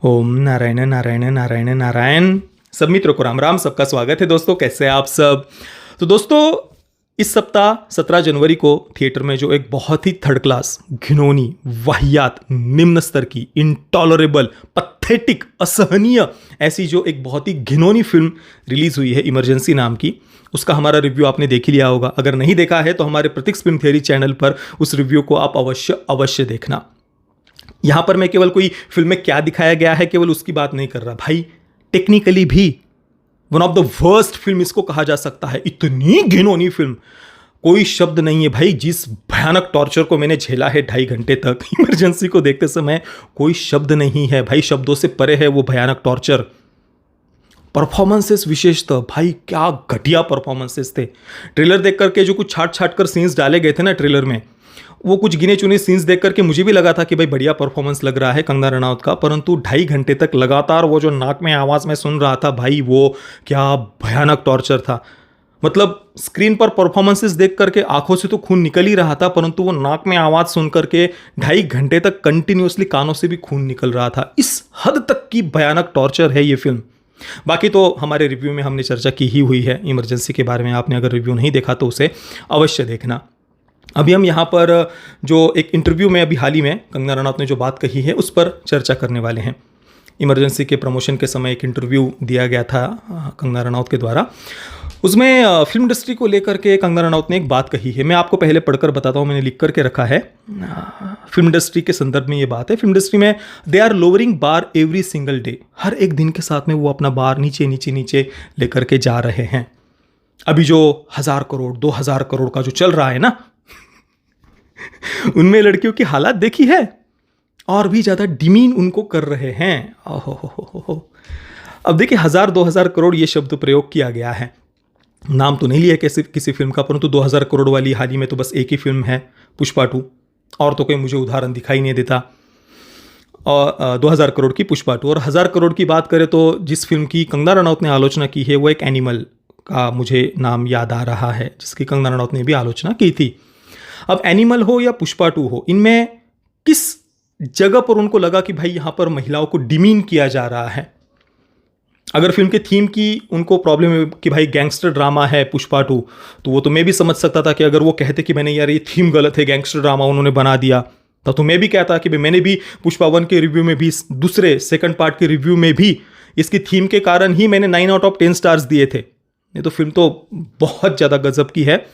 ओम नारायण नारायण नारायण नारायण। सब मित्रों को राम राम। सबका स्वागत है दोस्तों, कैसे हैं आप सब। तो दोस्तों, इस सप्ताह 17 जनवरी को थिएटर में जो एक बहुत ही थर्ड क्लास, घिनौनी, वाहियात, निम्न स्तर की, इंटॉलरेबल, पथेटिक, असहनीय ऐसी जो एक बहुत ही घिनौनी फिल्म रिलीज हुई है इमरजेंसी नाम की, उसका हमारा रिव्यू आपने देख ही लिया होगा। अगर नहीं देखा है तो हमारे प्रतीक फिल्म थियरी चैनल पर उस रिव्यू को आप अवश्य अवश्य देखना। यहां पर मैं केवल कोई फिल्म में क्या दिखाया गया है केवल उसकी बात नहीं कर रहा भाई, टेक्निकली भी one of the worst film इसको कहा जा सकता है। इतनी घिनौनी फिल्म, कोई शब्द नहीं है भाई। जिस भयानक टॉर्चर को मैंने झेला है 2.5 घंटे तक इमरजेंसी को देखते समय, कोई शब्द नहीं है भाई, शब्दों से परे है वो भयानक टॉर्चर। परफॉर्मेंसेस विशेषतः भाई, क्या घटिया परफॉर्मेंसेस थे। ट्रेलर देख करके जो कुछ छाट छाट कर सीन्स डाले गए थे ना ट्रेलर में, वो कुछ गिने चुने सीन्स देख करके मुझे भी लगा था कि भाई बढ़िया परफॉर्मेंस लग रहा है कंगना रनौत का, परंतु 2.5 घंटे तक लगातार वो जो नाक में आवाज़ में सुन रहा था भाई, वो क्या भयानक टॉर्चर था। मतलब स्क्रीन पर परफॉर्मेंसेस देख करके आंखों से तो खून निकल ही रहा था, परंतु वो नाक में आवाज़ सुन करके 2.5 घंटे तक कंटिन्यूसली कानों से भी खून निकल रहा था। इस हद तक की भयानक टॉर्चर है ये फिल्म। बाकी तो हमारे रिव्यू में हमने चर्चा की ही हुई है इमरजेंसी के बारे में। आपने अगर रिव्यू नहीं देखा तो उसे अवश्य देखना। अभी हम यहाँ पर जो एक इंटरव्यू में अभी हाल ही में कंगना रनौत ने जो बात कही है उस पर चर्चा करने वाले हैं। इमरजेंसी के प्रमोशन के समय एक इंटरव्यू दिया गया था कंगना रनौत के द्वारा। उसमें फिल्म इंडस्ट्री को लेकर के कंगना रनौत ने एक बात कही है। मैं आपको पहले पढ़कर बताता हूँ, मैंने लिख करके रखा है। फिल्म इंडस्ट्री के संदर्भ में ये बात है। फिल्म इंडस्ट्री में they are lowering bar every single day. हर एक दिन के साथ में वो अपना बार नीचे नीचे नीचे लेकर के जा रहे हैं। अभी जो 1000 करोड़ 2000 करोड़ का जो चल रहा है ना, उनमें लड़कियों की हालात देखी है, और भी ज्यादा डिमीन उनको कर रहे हैं। ओहो। अब देखिए, 1000-2000 करोड़ ये शब्द प्रयोग किया गया है। नाम तो नहीं लिया किसी फिल्म का, परंतु 2000 करोड़ वाली हाल ही में तो बस एक ही फिल्म है, पुष्पा 2। और तो कोई मुझे उदाहरण दिखाई नहीं देता। और 2000 करोड़ की पुष्पा 2, और 1000 करोड़ की बात करें तो जिस फिल्म की कंगना रनौत ने आलोचना की है वो एक एनिमल का मुझे नाम याद आ रहा है, जिसकी कंगना रनौत ने भी आलोचना की थी। अब एनिमल हो या पुष्पा 2 हो, इनमें किस जगह पर उनको लगा कि भाई यहां पर महिलाओं को डिमीन किया जा रहा है। अगर फिल्म के थीम की उनको प्रॉब्लम है कि भाई गैंगस्टर ड्रामा है पुष्पा 2, तो वो तो मैं भी समझ सकता था कि अगर वो कहते कि मैंने यार ये थीम गलत है, गैंगस्टर ड्रामा उन्होंने बना दिया, तो मैं भी कहता कि मैंने भी पुष्पा 1 के रिव्यू में भी, दूसरे सेकंड पार्ट के रिव्यू में भी इसकी थीम के कारण ही मैंने 9 आउट ऑफ 10 स्टार्स दिए थे। ये तो फिल्म तो बहुत ज़्यादा गजब की है।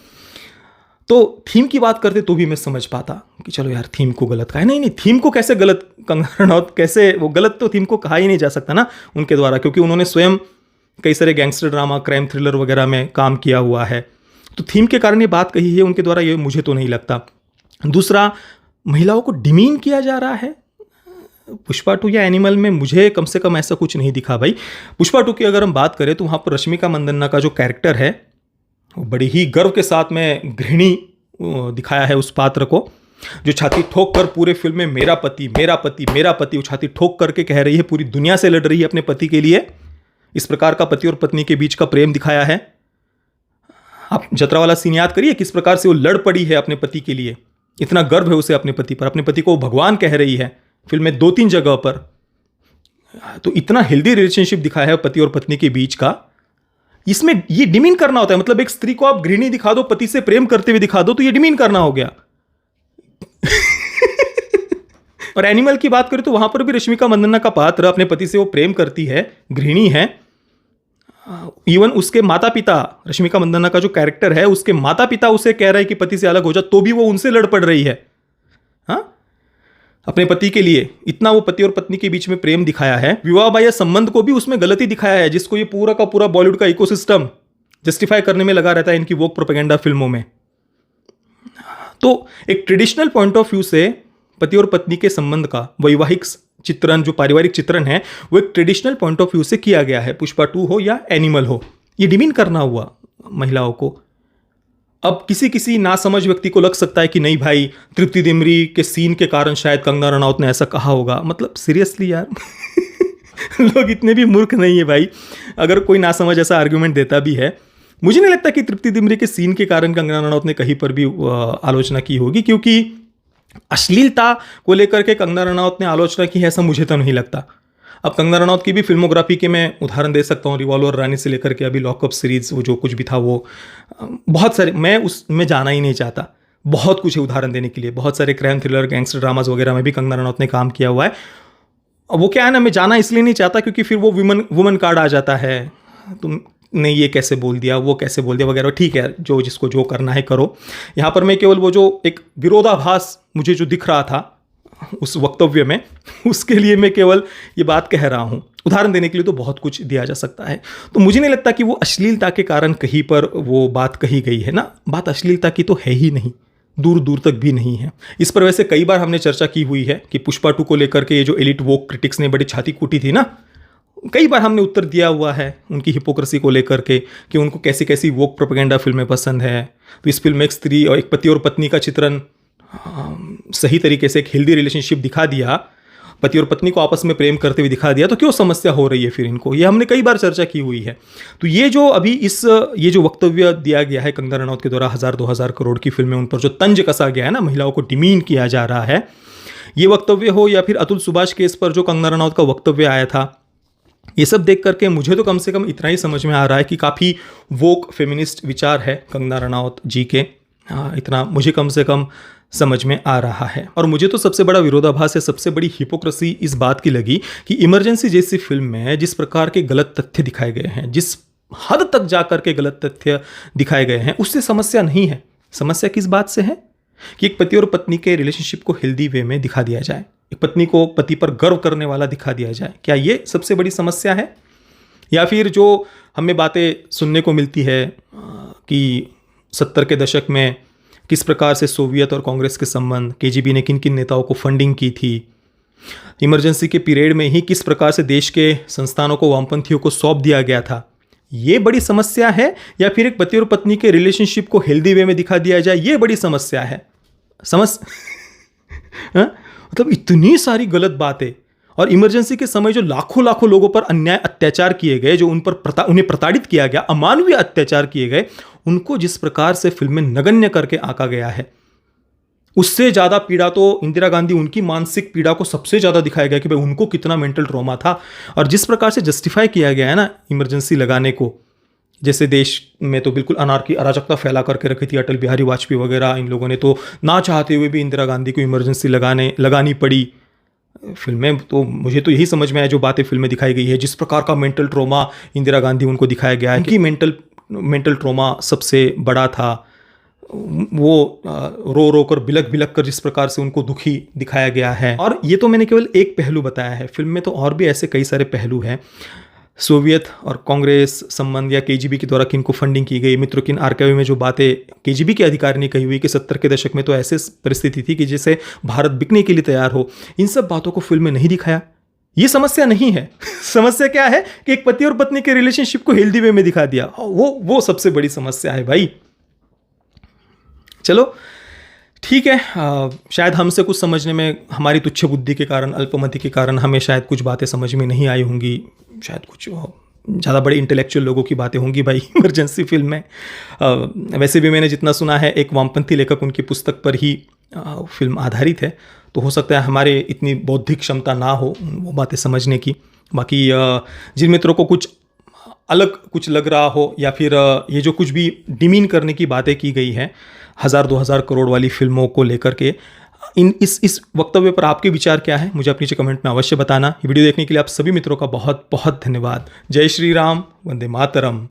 तो थीम की बात करते तो भी मैं समझ पाता कि चलो यार थीम को गलत कहा है। नहीं, थीम को कैसे गलत, कंगना रनौत कैसे, वो गलत तो थीम को कहा ही नहीं जा सकता ना उनके द्वारा, क्योंकि उन्होंने स्वयं कई सारे गैंगस्टर ड्रामा, क्राइम थ्रिलर वगैरह में काम किया हुआ है। तो थीम के कारण ये बात कही है उनके द्वारा, ये मुझे तो नहीं लगता। दूसरा, महिलाओं को डिमीन किया जा रहा है पुष्पा 2 या एनिमल में, मुझे कम से कम ऐसा कुछ नहीं दिखा भाई। पुष्पा 2 की अगर हम बात करें तो वहाँ पर रश्मिका मंदान्ना का जो कैरेक्टर है, बड़ी ही गर्व के साथ में गृहिणी दिखाया है उस पात्र को, जो छाती ठोक कर पूरे फिल्म में मेरा पति मेरा पति मेरा पति, वो छाती ठोक करके कह रही है, पूरी दुनिया से लड़ रही है अपने पति के लिए। इस प्रकार का पति और पत्नी के बीच का प्रेम दिखाया है। आप जतरा वाला सीन याद करिए, किस प्रकार से वो लड़ पड़ी है अपने पति के लिए, इतना गर्व है उसे अपने पति पर, अपने पति को भगवान कह रही है फिल्म में 2-3 जगह पर। तो इतना हेल्दी रिलेशनशिप दिखाया है पति और पत्नी के बीच का। इसमें ये डिमीन करना होता है। मतलब एक स्त्री को आप गृहिणी दिखा दो, पति से प्रेम करते हुए दिखा दो, तो ये डिमीन करना हो गया। और एनिमल की बात करें तो वहां पर भी रश्मिका मंदान्ना का पात्र, अपने पति से वो प्रेम करती है, गृहिणी है। इवन उसके माता पिता, रश्मिका मंदान्ना का जो कैरेक्टर है, उसके माता पिता उसे कह रहे हैं कि पति से अलग हो जा, तो भी वो उनसे लड़ पड़ रही है। हाँ, अपने पति के लिए इतना वो पति और पत्नी के बीच में प्रेम दिखाया है। विवाह बाह्य संबंध को भी उसमें गलती दिखाया है, जिसको ये पूरा का पूरा बॉलीवुड का इकोसिस्टम जस्टिफाई करने में लगा रहता है इनकी वोक प्रोपेगेंडा फिल्मों में। तो एक ट्रेडिशनल पॉइंट ऑफ व्यू से पति और पत्नी के संबंध का वैवाहिक चित्रण, जो पारिवारिक चित्रण है, वो एक ट्रेडिशनल पॉइंट ऑफ व्यू से किया गया है, पुष्पा 2 हो या एनिमल हो। ये डिमीन करना हुआ महिलाओं को। अब किसी नासमझ व्यक्ति को लग सकता है कि नहीं भाई, तृप्ति डिमरी के सीन के कारण शायद कंगना रनौत ने ऐसा कहा होगा। मतलब सीरियसली यार लोग इतने भी मूर्ख नहीं है भाई। अगर कोई नासमझ ऐसा आर्ग्यूमेंट देता भी है, मुझे नहीं लगता कि तृप्ति डिमरी के सीन के कारण कंगना रनौत ने कहीं पर भी आलोचना की होगी, क्योंकि अश्लीलता को लेकर के कंगना रनौत ने आलोचना की है ऐसा मुझे तो नहीं लगता। अब कंगना रनौत की भी फिल्मोग्राफी के मैं उदाहरण दे सकता हूँ, रिवॉल्वर रानी से लेकर के अभी लॉकअप सीरीज, वो जो कुछ भी था वो बहुत सारे, मैं उसमें जाना ही नहीं चाहता, बहुत कुछ है उदाहरण देने के लिए, बहुत सारे क्राइम थ्रिलर गैंगस्टर ड्रामाज वगैरह में भी कंगना रनौत ने काम किया हुआ है। अब वो क्या है ना, मैं जाना इसलिए नहीं चाहता क्योंकि फिर वो वुमन कार्ड आ जाता है, तुमने ये कैसे बोल दिया, वो कैसे बोल दिया वगैरह। ठीक है, जो जिसको जो करना है करो। यहाँ पर मैं केवल वो जो एक विरोधाभास मुझे जो दिख रहा था उस वक्तव्य में, उसके लिए मैं केवल ये बात कह रहा हूँ। उदाहरण देने के लिए तो बहुत कुछ दिया जा सकता है। तो मुझे नहीं लगता कि वो अश्लीलता के कारण कहीं पर वो बात कही गई है ना, बात अश्लीलता की तो है ही नहीं, दूर दूर तक भी नहीं है। इस पर वैसे कई बार हमने चर्चा की हुई है कि पुष्पा 2 को लेकर के ये जो एलिट वोक क्रिटिक्स ने बड़ी छाती कूटी थी ना, कई बार हमने उत्तर दिया हुआ है उनकी हिपोक्रेसी को लेकर के कि उनको कैसी कैसी वोक प्रोपेगेंडा फिल्में पसंद है। तो इस फिल्म में एक स्त्री और एक पति और पत्नी का चित्रण सही तरीके से, एक हेल्दी रिलेशनशिप दिखा दिया, पति और पत्नी को आपस में प्रेम करते हुए दिखा दिया, तो क्यों समस्या हो रही है फिर इनको, ये हमने कई बार चर्चा की हुई है। तो ये जो अभी ये जो वक्तव्य दिया गया है कंगना रनौत के द्वारा 1000-2000 करोड़ की फिल्में, उन पर जो तंज कसा गया है ना, महिलाओं को डिमीन किया जा रहा है, ये वक्तव्य हो या फिर अतुल सुभाष केस पर जो कंगना रनौत का वक्तव्य आया था, ये सब देख करके मुझे तो कम से कम इतना ही समझ में आ रहा है कि काफ़ी वोक फेमिनिस्ट विचार है कंगना रनौत जी के। इतना मुझे कम से कम समझ में आ रहा है। और मुझे तो सबसे बड़ा विरोधाभास है, सबसे बड़ी हिपोक्रेसी इस बात की लगी कि इमरजेंसी जैसी फिल्म में जिस प्रकार के गलत तथ्य दिखाए गए हैं, जिस हद तक जाकर के गलत तथ्य दिखाए गए हैं, उससे समस्या नहीं है। समस्या किस बात से है कि एक पति और पत्नी के रिलेशनशिप को हेल्दी वे में दिखा दिया जाए, एक पत्नी को पति पर गर्व करने वाला दिखा दिया जाए। क्या ये सबसे बड़ी समस्या है? या फिर जो हमें बातें सुनने को मिलती है कि 70 के दशक में किस प्रकार से सोवियत और कांग्रेस के संबंध, केजीबी ने किन किन नेताओं को फंडिंग की थी, इमरजेंसी के पीरियड में ही किस प्रकार से देश के संस्थानों को वामपंथियों को सौंप दिया गया था, ये बड़ी समस्या है? या फिर एक पति और पत्नी के रिलेशनशिप को हेल्दी वे में दिखा दिया जाए, ये बड़ी समस्या है? मतलब इतनी सारी गलत बातें, और इमरजेंसी के समय जो लाखों लाखों लोगों पर अन्याय अत्याचार किए गए, जो उन्हें प्रताड़ित किया गया, अमानवीय अत्याचार किए गए, उनको जिस प्रकार से फिल्म में नगण्य करके आंका गया है, उससे ज़्यादा पीड़ा तो इंदिरा गांधी, उनकी मानसिक पीड़ा को सबसे ज़्यादा दिखाया गया कि भाई उनको कितना मेंटल ट्रॉमा था। और जिस प्रकार से जस्टिफाई किया गया है ना इमरजेंसी लगाने को, जैसे देश में तो बिल्कुल अनारकी, अराजकता फैला करके रखी थी अटल बिहारी वाजपेयी वगैरह, इन लोगों ने तो ना चाहते हुए भी इंदिरा गांधी को इमरजेंसी लगानी पड़ी। फिल्में तो मुझे तो यही समझ में आया जो बातें फिल्में दिखाई गई है, जिस प्रकार का मेंटल ट्रॉमा इंदिरा गांधी उनको दिखाया गया है कि मेंटल ट्रॉमा सबसे बड़ा था। वो रो रो कर, बिलक बिलक कर जिस प्रकार से उनको दुखी दिखाया गया है। और ये तो मैंने केवल एक पहलू बताया है, फिल्म में तो और भी ऐसे कई सारे पहलू हैं। सोवियत और कांग्रेस संबंध, या केजीबी के द्वारा किन को फंडिंग की गई, मित्रों किन आर्काइव में जो बातें केजीबी के अधिकारी ने कही हुई कि 70 के दशक में तो ऐसे परिस्थिति थी कि जैसे भारत बिकने के लिए तैयार हो, इन सब बातों को फिल्म में नहीं दिखाया। ये समस्या नहीं है। समस्या क्या है कि एक पति और पत्नी के रिलेशनशिप को हेल्दी वे में दिखा दिया, वो सबसे बड़ी समस्या है भाई। चलो ठीक है, शायद हमसे कुछ समझने में, हमारी तुच्छ बुद्धि के कारण, अल्पमति के कारण हमें शायद कुछ बातें समझ में नहीं आई होंगी, शायद कुछ ज़्यादा बड़े इंटेलेक्चुअल लोगों की बातें होंगी भाई इमरजेंसी फिल्म में। वैसे भी मैंने जितना सुना है, एक वामपंथी लेखक, उनकी पुस्तक पर ही फिल्म आधारित है, तो हो सकता है हमारे इतनी बौद्धिक क्षमता ना हो वो बातें समझने की। बाकी जिन मित्रों को कुछ अलग कुछ लग रहा हो, या फिर ये जो कुछ भी डिमीन करने की बातें की गई हैं 1000-2000 करोड़ वाली फिल्मों को लेकर के, इस वक्तव्य पर आपके विचार क्या है, मुझे अपनी कमेंट में अवश्य बताना। ये वीडियो देखने के लिए आप सभी मित्रों का बहुत बहुत धन्यवाद। जय श्री राम, वंदे मातरम।